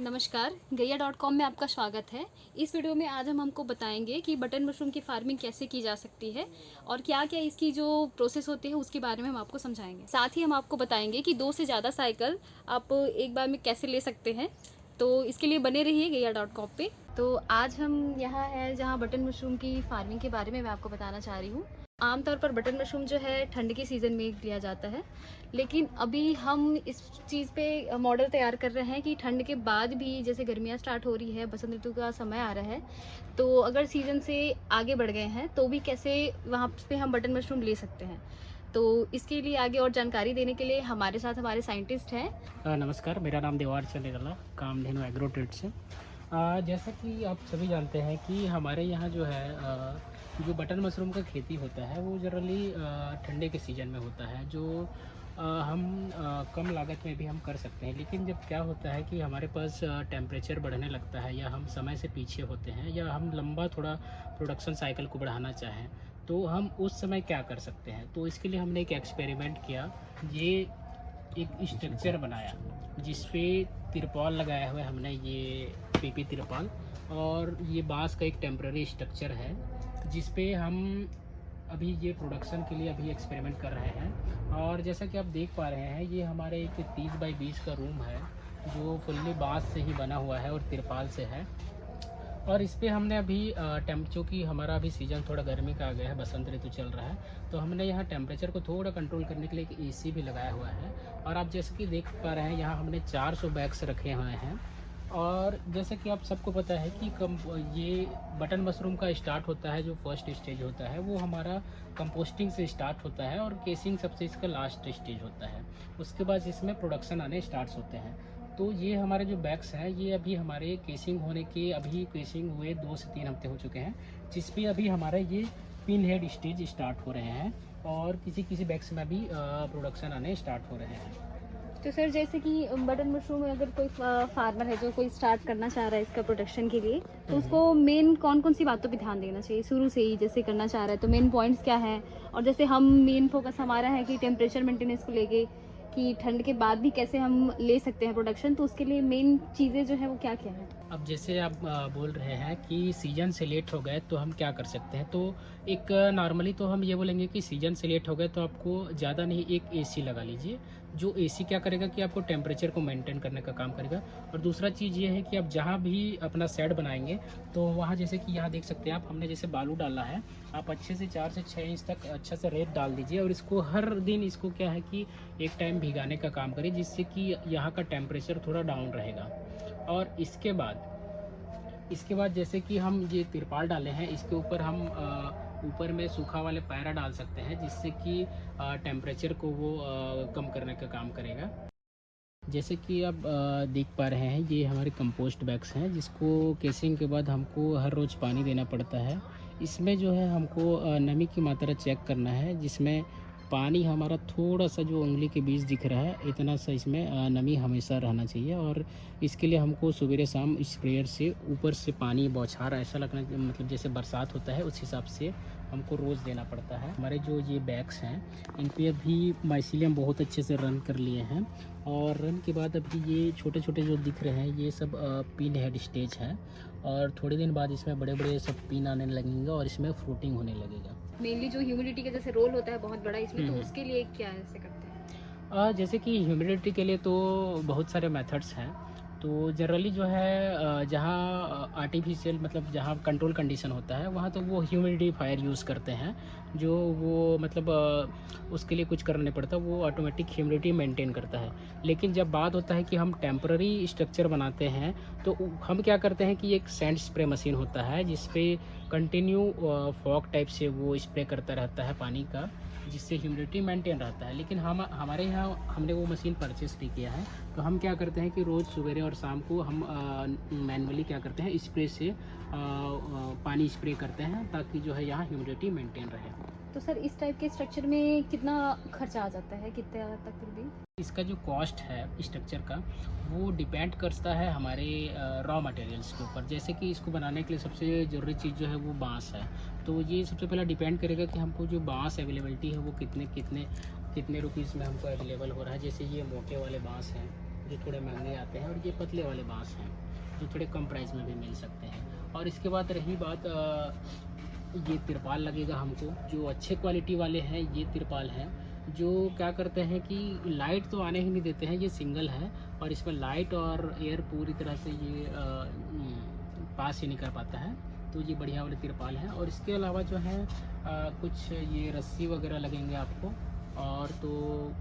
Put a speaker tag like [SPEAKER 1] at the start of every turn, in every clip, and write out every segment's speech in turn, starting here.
[SPEAKER 1] नमस्कार, गैया.com में आपका स्वागत है। इस वीडियो में आज हम आपको बताएंगे कि बटन मशरूम की फार्मिंग कैसे की जा सकती है और क्या क्या इसकी जो प्रोसेस होती है उसके बारे में हम आपको समझाएंगे। साथ ही हम आपको बताएंगे कि 2 से ज़्यादा साइकिल आप एक बार में कैसे ले सकते हैं। तो इसके लिए बने रहिए गैया.com पे। तो आज हम यहाँ हैं जहाँ बटन मशरूम की फार्मिंग के बारे में मैं आपको बताना चाह रही हूँ। आमतौर पर बटन मशरूम जो है ठंड के सीज़न में लिया जाता है, लेकिन अभी हम इस चीज़ पे मॉडल तैयार कर रहे हैं कि ठंड के बाद भी जैसे गर्मियाँ स्टार्ट हो रही है, बसंत ऋतु का समय आ रहा है, तो अगर सीज़न से आगे बढ़ गए हैं तो भी कैसे वहाँ पे हम बटन मशरूम ले सकते हैं। तो इसके लिए आगे और जानकारी देने के लिए हमारे साथ हमारे साइंटिस्ट हैं।
[SPEAKER 2] नमस्कार, मेरा नाम देवार चंदेगला, कामधेनु एग्रो ट्रेड से। जैसा कि आप सभी जानते हैं कि हमारे यहाँ जो है जो बटन मशरूम का खेती होता है वो जनरली ठंडे के सीज़न में होता है, जो हम कम लागत में भी हम कर सकते हैं। लेकिन जब क्या होता है कि हमारे पास टेम्परेचर बढ़ने लगता है या हम समय से पीछे होते हैं या हम लंबा थोड़ा प्रोडक्शन साइकिल को बढ़ाना चाहें, तो हम उस समय क्या कर सकते हैं। तो इसके लिए हमने एक एक्सपेरिमेंट किया। ये एक स्ट्रक्चर बनाया जिस पे तिरपाल लगाया हुआ है हमने, ये पीपी तिरपाल, और ये बांस का एक टेम्पररी स्ट्रक्चर है जिस पे हम अभी ये प्रोडक्शन के लिए अभी एक्सपेरिमेंट कर रहे हैं। और जैसा कि आप देख पा रहे हैं, ये हमारे एक 30 बाई 20 का रूम है जो फुल्ली बांस से ही बना हुआ है और तिरपाल से है। और इस पे हमने अभी चूँकि हमारा अभी सीज़न थोड़ा गर्मी का आ गया है, बसंत ऋतु चल रहा है, तो हमने यहाँ टेम्परेचर को थोड़ा कंट्रोल करने के लिए एक एसी भी लगाया हुआ है। और आप जैसे कि देख पा रहे हैं, यहाँ हमने 400 बैग्स रखे हुए हैं। और जैसे कि आप सबको पता है कि ये बटन मशरूम का स्टार्ट होता है, जो फर्स्ट स्टेज होता है वो हमारा कंपोस्टिंग से स्टार्ट होता है और केसिंग सबसे इसका लास्ट स्टेज होता है। उसके बाद इसमें प्रोडक्शन आने स्टार्ट होते हैं। तो ये हमारे जो बैग्स हैं ये अभी हमारे केसिंग होने के, अभी केसिंग हुए 2 से 3 हफ्ते हो चुके हैं, जिस पे अभी हमारे ये पिन हेड स्टेज स्टार्ट हो रहे हैं और किसी किसी बैग्स में अभी प्रोडक्शन आने स्टार्ट हो रहे हैं।
[SPEAKER 1] तो सर, जैसे कि बटन मशरूम में अगर कोई फार्मर है जो कोई स्टार्ट करना चाह रहा है इसका प्रोडक्शन के लिए, तो उसको मेन कौन कौन सी बातों पे ध्यान देना चाहिए शुरू से ही, जैसे करना चाह रहा है तो मेन पॉइंट्स क्या है। और जैसे हम मेन फोकस हमारा है कि टेम्परेचर मेंटेनेंस को लेके कि ठंड के बाद भी कैसे हम ले सकते हैं प्रोडक्शन, तो उसके लिए मेन चीज़ें जो है वो क्या क्या है।
[SPEAKER 2] अब जैसे आप बोल रहे हैं कि सीज़न से लेट हो गए तो हम क्या कर सकते हैं, तो एक नॉर्मली तो हम ये बोलेंगे कि सीज़न से लेट हो गए तो आपको ज़्यादा नहीं, एक एसी लगा लीजिए। जो एसी क्या करेगा कि आपको टेम्परेचर को मेंटेन करने का काम करेगा। और दूसरा चीज़ ये है कि आप जहाँ भी अपना शेड बनाएंगे तो वहाँ जैसे कि यहाँ देख सकते हैं आप, हमने जैसे बालू डाला है, आप अच्छे से 4 से 6 इंच तक अच्छा से रेत डाल दीजिए और इसको हर दिन इसको क्या है कि एक टाइम भिगाने का काम करिए, जिससे कि यहाँ का टेम्परेचर थोड़ा डाउन रहेगा। और इसके बाद जैसे कि हम ये तिरपाल डाले हैं, इसके ऊपर हम ऊपर में सूखा वाले पैरा डाल सकते हैं, जिससे कि टेम्परेचर को वो कम करने का काम करेगा। जैसे कि आप देख पा रहे हैं, ये हमारे कंपोस्ट बैग्स हैं जिसको केसिंग के बाद हमको हर रोज़ पानी देना पड़ता है। इसमें जो है हमको नमी की मात्रा चेक करना है, जिसमें पानी हमारा थोड़ा सा जो उंगली के बीच दिख रहा है, इतना सा इसमें नमी हमेशा रहना चाहिए। और इसके लिए हमको सवेरे शाम स्प्रेयर से ऊपर से पानी बौछार ऐसा लगना, मतलब जैसे बरसात होता है उस हिसाब से हमको रोज़ देना पड़ता है। हमारे जो ये बैग्स हैं इन पे अभी माइसीलियम बहुत अच्छे से रन कर लिए हैं। और रन के बाद अभी ये छोटे छोटे जो दिख रहे हैं ये सब पिन हेड स्टेज है, और थोड़े दिन बाद इसमें बड़े बड़े सब पिन आने लगेंगे और इसमें फ्रूटिंग होने लगेगा।
[SPEAKER 1] मेनली जो ह्यूमिडिटी का जैसे रोल होता है बहुत बड़ा इसमें, तो उसके लिए क्या ऐसे करते हैं।
[SPEAKER 2] जैसे कि ह्यूमिडिटी के लिए तो बहुत सारे मेथड्स हैं। तो जनरली जो है जहाँ आर्टिफिशियल, मतलब जहाँ कंट्रोल कंडीशन होता है वहाँ तो वो ह्यूमिडिफायर यूज़ करते हैं, जो वो मतलब उसके लिए कुछ करना नहीं पड़ता, वो ऑटोमेटिक ह्यूमिडिटी मेंटेन करता है। लेकिन जब बात होता है कि हम टेम्पररी स्ट्रक्चर बनाते हैं तो हम क्या करते हैं कि एक सैंड स्प्रे मशीन होता है जिस पे कंटिन्यू फॉग टाइप से वो स्प्रे करता रहता है पानी का, जिससे ह्यूमिडिटी मेंटेन रहता है। लेकिन हमारे यहाँ हमने वो मशीन परचेस नहीं किया है, तो हम क्या करते हैं कि रोज़ सवेरे और शाम को हम मैनुअली क्या करते हैं, स्प्रे से पानी स्प्रे करते हैं, ताकि जो है यहाँ ह्यूमिडिटी मेंटेन रहे।
[SPEAKER 1] तो सर, इस टाइप के स्ट्रक्चर में कितना खर्चा आ जाता है, कितने तक फिर भी।
[SPEAKER 2] इसका जो कॉस्ट है स्ट्रक्चर का, वो डिपेंड करता है हमारे रॉ मटेरियल्स के ऊपर। जैसे कि इसको बनाने के लिए सबसे ज़रूरी चीज़ जो है वो बांस है। तो ये सबसे पहला डिपेंड करेगा कि हमको जो बांस अवेलेबिलिटी है वो कितने रुपीज़ में हमको अवेलेबल हो रहा है। जैसे ये मोटे वाले बांस हैं, जो थोड़े महंगे आते हैं, और ये पतले वाले बांस हैं जो थोड़े कम प्राइस में भी मिल सकते हैं। और इसके बाद रही बात ये तिरपाल लगेगा हमको, जो अच्छे क्वालिटी वाले हैं ये तिरपाल हैं, जो क्या करते हैं कि लाइट तो आने ही नहीं देते हैं। ये सिंगल है और इसमें लाइट और एयर पूरी तरह से ये पास ही नहीं कर पाता है, तो ये बढ़िया वाले तिरपाल हैं। और इसके अलावा जो है कुछ ये रस्सी वगैरह लगेंगे आपको, और तो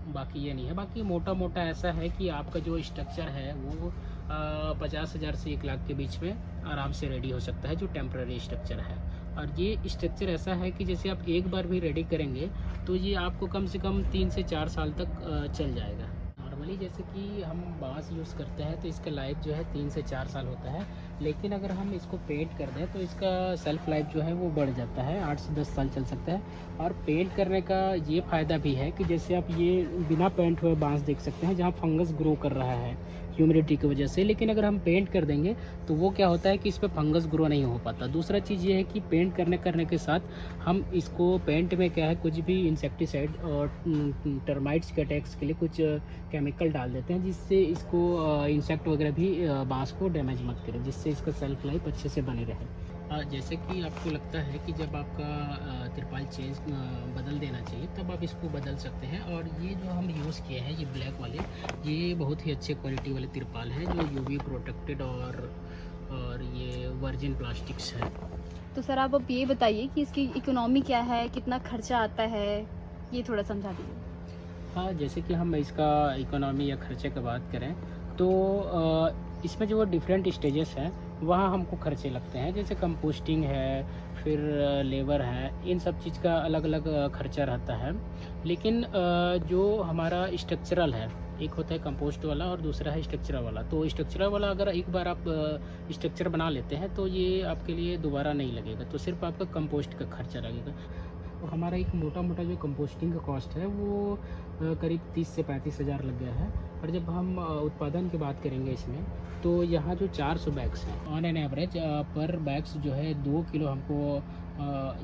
[SPEAKER 2] बाकी ये नहीं है। बाकी मोटा मोटा ऐसा है कि आपका जो स्ट्रक्चर है वो 50,000 से 1 लाख के बीच में आराम से रेडी हो सकता है, जो टेम्प्रेरी स्ट्रक्चर है। और ये स्ट्रक्चर ऐसा है कि जैसे आप एक बार भी रेडी करेंगे तो ये आपको कम से कम 3 से 4 साल तक चल जाएगा। नॉर्मली जैसे कि हम बांस यूज़ करते हैं तो इसका लाइफ जो है 3 से 4 साल होता है, लेकिन अगर हम इसको पेंट कर दें तो इसका सेल्फ लाइफ जो है वो बढ़ जाता है, 8 से 10 साल चल सकता है। और पेंट करने का ये फ़ायदा भी है कि जैसे आप ये बिना पेंट हुए बांस देख सकते हैं जहाँ फंगस ग्रो कर रहा है ह्यूमिडिटी की वजह से, लेकिन अगर हम पेंट कर देंगे तो वो क्या होता है कि इस पर फंगस ग्रो नहीं हो पाता। दूसरा चीज़ ये है कि पेंट करने के साथ हम इसको पेंट में क्या है कुछ भी इंसेक्टिसाइड और टर्माइट्स के अटैक्स के लिए कुछ केमिकल डाल देते हैं, जिससे इसको इंसेक्ट वगैरह भी बांस को डैमेज मत करें, जिससे इसका सेल्फ लाइफ अच्छे से बने रहे। जैसे कि आपको लगता है कि जब आपका तिरपाल चेंज बदल देना चाहिए तब आप इसको बदल सकते हैं। और ये जो हम यूज़ किए हैं ये ब्लैक वाले, ये बहुत ही अच्छे क्वालिटी वाले तिरपाल हैं जो यूवी प्रोटेक्टेड और ये वर्जिन प्लास्टिक्स है।
[SPEAKER 1] तो सर आप अब ये बताइए कि इसकी इकोनॉमी क्या है, कितना खर्चा आता है, ये थोड़ा समझा दीजिए।
[SPEAKER 2] हाँ, जैसे कि हम इसका इकोनॉमी या खर्चे की बात करें तो इसमें जो डिफरेंट स्टेजेस हैं वहाँ हमको खर्चे लगते हैं, जैसे कंपोस्टिंग है, फिर लेबर है, इन सब चीज़ का अलग अलग खर्चा रहता है। लेकिन जो हमारा स्ट्रक्चरल है, एक होता है कंपोस्ट वाला और दूसरा है स्ट्रक्चरल वाला। तो स्ट्रक्चरल वाला अगर एक बार आप स्ट्रक्चर बना लेते हैं तो ये आपके लिए दोबारा नहीं लगेगा, तो सिर्फ आपका कंपोस्ट का खर्चा लगेगा। तो हमारा एक मोटा मोटा जो कंपोस्टिंग का कॉस्ट है वो करीब 30 से 35 हज़ार लग गया है। और जब हम उत्पादन की बात करेंगे इसमें, तो यहाँ जो 400 बैग्स हैं ऑन एन एवरेज पर बैग्स जो है 2 किलो हमको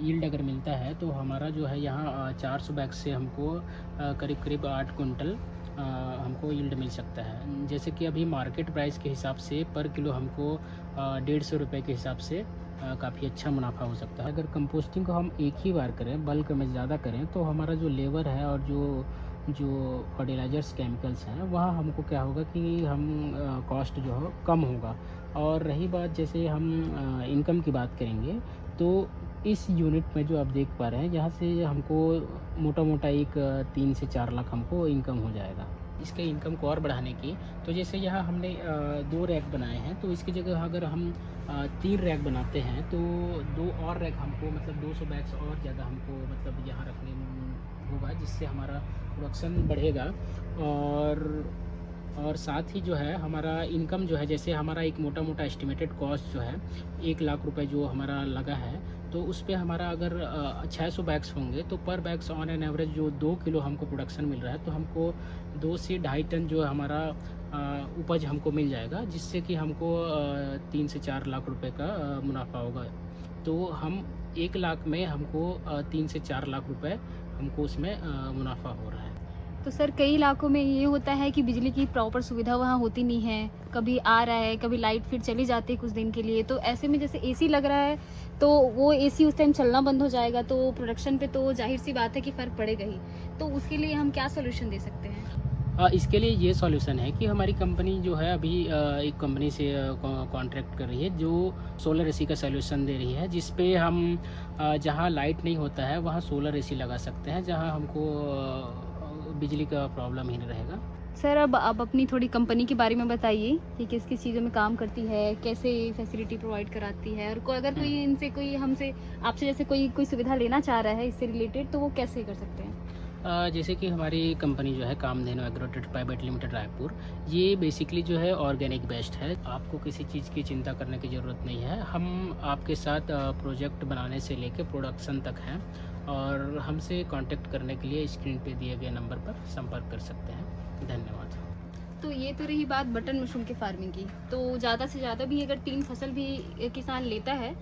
[SPEAKER 2] यील्ड अगर मिलता है, तो हमारा जो है यहाँ 400 बैग से हमको करीब करीब 8 कुंटल हमको यील्ड मिल सकता है। जैसे कि अभी मार्केट प्राइस के हिसाब से पर किलो हमको 150 रुपये के हिसाब से काफ़ी अच्छा मुनाफा हो सकता है। अगर कंपोस्टिंग को हम एक ही बार करें, बल्क में ज़्यादा करें, तो हमारा जो लेबर है और जो फर्टिलाइजर्स केमिकल्स हैं वहाँ हमको क्या होगा कि हम कॉस्ट जो है कम होगा। और रही बात जैसे हम इनकम की बात करेंगे, तो इस यूनिट में जो आप देख पा रहे हैं यहाँ से हमको मोटा मोटा एक 3 से 4 लाख हमको इनकम हो जाएगा। इसके इनकम को और बढ़ाने की, तो जैसे यहाँ हमने 2 रैक बनाए हैं, तो इसकी जगह अगर हम 3 रैक बनाते हैं तो 2 और रैक हमको मतलब 200 बैग्स और ज़्यादा हमको मतलब यहाँ रखने होगा, जिससे हमारा प्रोडक्शन बढ़ेगा। और साथ ही जो है हमारा इनकम जो है, जैसे हमारा एक मोटा मोटा एस्टिमेटेड कॉस्ट जो है 1 लाख रुपए जो हमारा लगा है, तो उस पर हमारा अगर 600 बैग्स होंगे तो पर बैग्स ऑन एन एवरेज जो 2 किलो हमको प्रोडक्शन मिल रहा है, तो हमको 2 से 2.5 टन जो हमारा उपज हमको मिल जाएगा, जिससे कि हमको 3 से 4 लाख रुपए का मुनाफा होगा। तो हम 1 लाख में हमको 3 से 4 लाख रुपए हमको उसमें मुनाफा हो रहा है।
[SPEAKER 1] तो सर कई इलाकों में ये होता है कि बिजली की प्रॉपर सुविधा वहाँ होती नहीं है, कभी आ रहा है, कभी लाइट फिर चली जाती है कुछ दिन के लिए, तो ऐसे में जैसे एसी लग रहा है तो वो एसी उस टाइम चलना बंद हो जाएगा, तो प्रोडक्शन पे तो जाहिर सी बात है कि फ़र्क पड़ेगा ही। तो उसके लिए हम क्या सोल्यूशन दे सकते हैं?
[SPEAKER 2] इसके लिए ये सॉल्यूशन है कि हमारी कंपनी जो है अभी एक कंपनी से कॉन्ट्रैक्ट कर रही है जो सोलर एसी का सॉल्यूशन दे रही है, जिस पे हम जहाँ लाइट नहीं होता है वहाँ सोलर एसी लगा सकते हैं, जहाँ हमको बिजली का प्रॉब्लम ही नहीं रहेगा।
[SPEAKER 1] सर अब अपनी थोड़ी कंपनी के बारे में बताइए कि किस किस चीज़ों में काम करती है, कैसे फैसिलिटी प्रोवाइड कराती है, और अगर कोई इनसे कोई हमसे आपसे जैसे कोई सुविधा लेना चाह रहा है इससे रिलेटेड, तो वो कैसे कर सकते हैं?
[SPEAKER 2] जैसे कि हमारी कंपनी जो है कामधेनु एग्रोटेक प्राइवेट लिमिटेड रायपुर, ये बेसिकली जो है ऑर्गेनिक बेस्ड है। आपको किसी चीज़ की चिंता करने की ज़रूरत नहीं है। हम आपके साथ प्रोजेक्ट बनाने से लेकर प्रोडक्शन तक हैं, और हमसे कांटेक्ट करने के लिए स्क्रीन पे दिए गए नंबर पर संपर्क कर सकते हैं। धन्यवाद।
[SPEAKER 1] तो ये तो रही बात बटन मशरूम के फार्मिंग की। तो ज़्यादा से ज़्यादा भी अगर 3 फसल भी किसान लेता है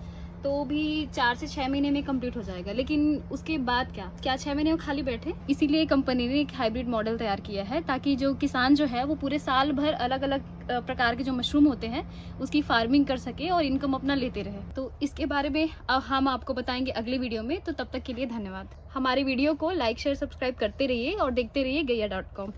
[SPEAKER 1] तो भी 4 से 6 महीने में कंप्लीट हो जाएगा, लेकिन उसके बाद क्या 6 महीने में खाली बैठे? इसीलिए कंपनी ने एक हाइब्रिड मॉडल तैयार किया है, ताकि जो किसान जो है वो पूरे साल भर अलग अलग प्रकार के जो मशरूम होते हैं उसकी फार्मिंग कर सके और इनकम अपना लेते रहे। तो इसके बारे में अब हम आपको बताएंगे अगले वीडियो में। तो तब तक के लिए धन्यवाद। हमारे वीडियो को लाइक शेयर सब्सक्राइब करते रहिए और देखते रहिए गैया.com।